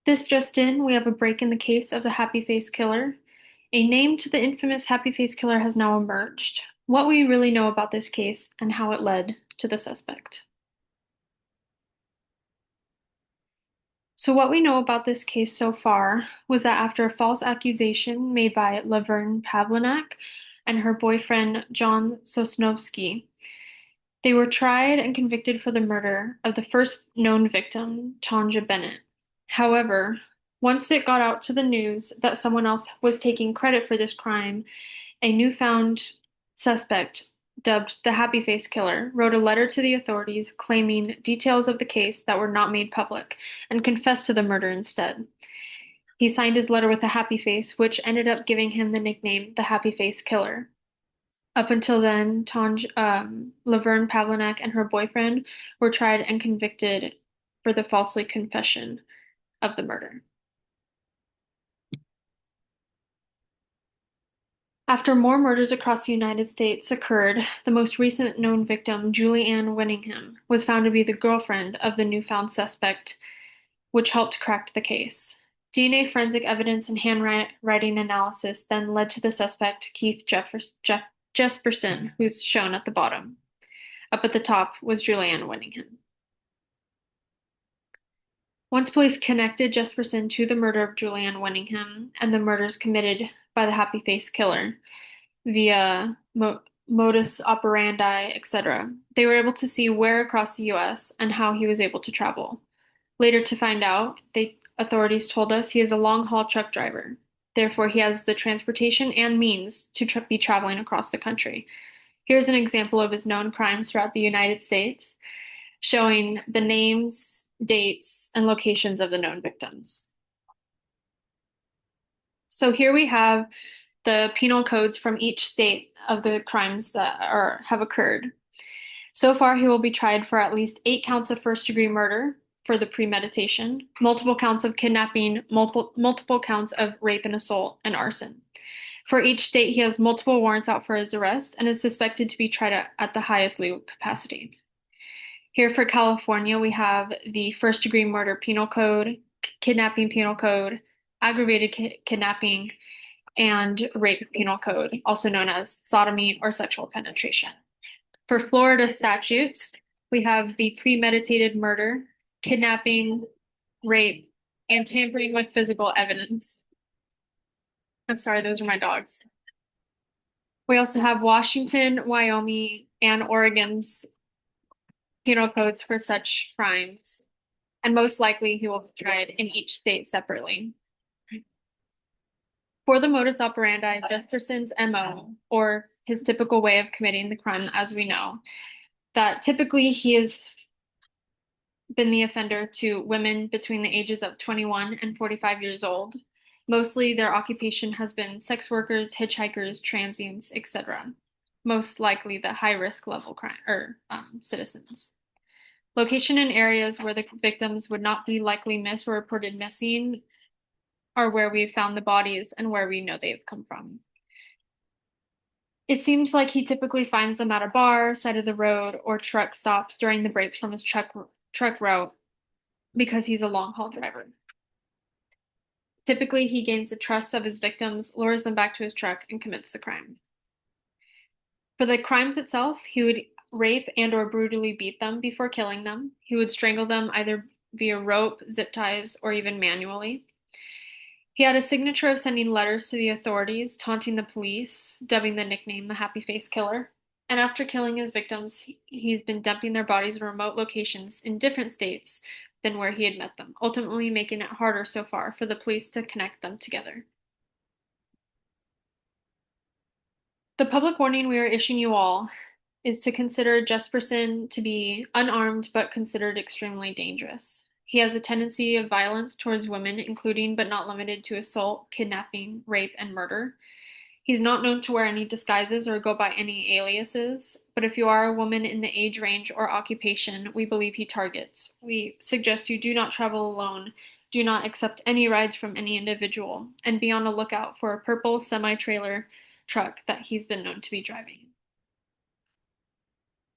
This just in, we have a break in the case of the Happy Face Killer. A name to the infamous Happy Face Killer has now emerged. What we really know about this case and how it led to the suspect. So what we know about this case so far was that after a false accusation made by Laverne Pavlinac and her boyfriend John Sosnovsky, they were tried and convicted for the murder of the first known victim, Tanja Bennett. However, once it got out to the news that someone else was taking credit for this crime, a newfound suspect, dubbed the Happy Face Killer, wrote a letter to the authorities claiming details of the case that were not made public and confessed to the murder instead. He signed his letter with a happy face, which ended up giving him the nickname the Happy Face Killer. Up until then, Laverne Pavlinac and her boyfriend were tried and convicted for the falsely confession of the murder. After more murders across the United States occurred, the most recent known victim, Julie Ann Winningham, was found to be the girlfriend of the newfound suspect, which helped crack the case. DNA forensic evidence and handwriting analysis then led to the suspect, Keith Jesperson, who's shown at the bottom. Up at the top was Julie Ann Winningham. Once police connected Jesperson to the murder of Julie Ann Winningham and the murders committed by the Happy Face Killer via modus operandi, etc., they were able to see where across the US and how he was able to travel. Later to find out, authorities told us he is a long-haul truck driver. Therefore, he has the transportation and means to be traveling across the country. Here's an example of his known crimes throughout the United States, showing the names, dates, and locations of the known victims. So here we have the penal codes from each state of the crimes that have occurred. So far, he will be tried for at least 8 counts of first-degree murder for the premeditation, multiple counts of kidnapping, multiple counts of rape and assault, and arson. For each state, he has multiple warrants out for his arrest and is suspected to be tried at the highest legal capacity. Here for California, we have the first-degree murder penal code, kidnapping penal code, aggravated kidnapping, and rape penal code, also known as sodomy or sexual penetration. For Florida statutes, we have the premeditated murder, kidnapping, rape, and tampering with physical evidence. I'm sorry, those are my dogs. We also have Washington, Wyoming, and Oregon's penal codes for such crimes, and most likely he will be tried in each state separately. For the modus operandi, Jesperson's MO, or his typical way of committing the crime, as we know, that typically he has been the offender to women between the ages of 21 and 45 years old. Mostly their occupation has been sex workers, hitchhikers, transients, etc. Most likely the high-risk level crime or citizens. Location in areas where the victims would not be likely missed or reported missing are where we found the bodies and where we know they've come from. It seems like he typically finds them at a bar, side of the road, or truck stops during the breaks from his truck route because he's a long-haul driver. Typically, he gains the trust of his victims, lures them back to his truck, and commits the crime. For the crimes itself, he would rape and or brutally beat them before killing them. He would strangle them either via rope, zip ties, or even manually. He had a signature of sending letters to the authorities, taunting the police, dubbing the nickname the Happy Face Killer. And after killing his victims, he's been dumping their bodies in remote locations in different states than where he had met them, ultimately making it harder so far for the police to connect them together. The public warning we are issuing you all is to consider Jesperson to be unarmed but considered extremely dangerous. He has a tendency of violence towards women, including but not limited to assault, kidnapping, rape, and murder. He's not known to wear any disguises or go by any aliases, but if you are a woman in the age range or occupation we believe he targets, we suggest you do not travel alone, do not accept any rides from any individual, and be on the lookout for a purple semi-trailer truck that he's been known to be driving.